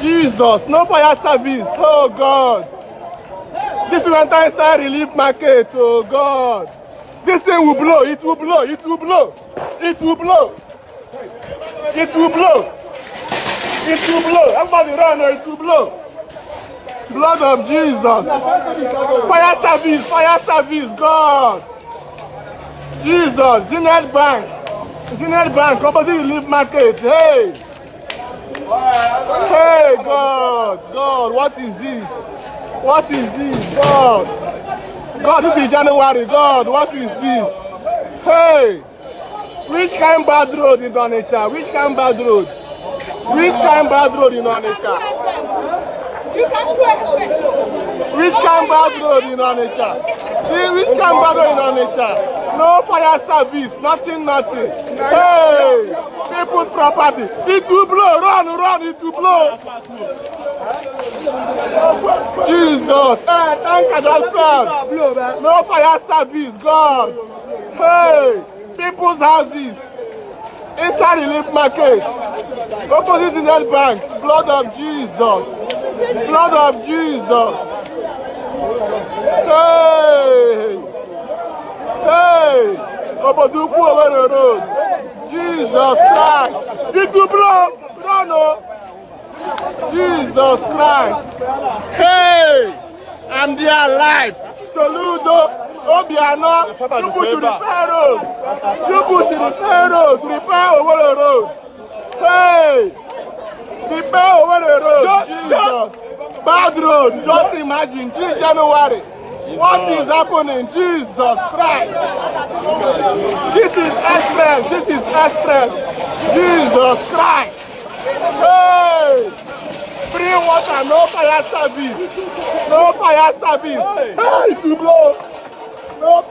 Jesus, no fire service. Oh God. This is when time start relief market. Oh God. This thing will blow. It will blow. It will blow. It will blow. It will blow. It will blow. Everybody run or it will blow. Blood of Jesus. Fire service. Fire service. God. Jesus. Zenith Bank. Zenith Bank. Opposite relief market. Hey. Hey, God. God, what is this? What is this? God. God, this is January. God, what is this? Hey. Which kind bad road in Onitsha? Which kind bad road? Which kind bad road in Onitsha? Which kind bad road in Onitsha? Which kind bad road in Onitsha? No fire service, nothing, nothing. Hey, people property. It will blow, run, run, it will blow. Jesus, hey, thank you, just no fire service, God. Hey, people's houses. Inside relief market. Opposite in that bank. Blood of Jesus. Blood of Jesus. Hey! Hey! Obodo Ukwu over the road. Jesus Christ! It will blow! No, no! Jesus Christ! Hey! I'm there alive! Saludo! Obiano! You push to repair road! You push to repair road! Repair over the road! Hey! Repair over the road! Jesus! Bad road, just imagine, this January. What is happening? Jesus Christ. This is express. This is express. Jesus Christ. Hey! Free water, no fire service. No fire service. Hey, it will blow. No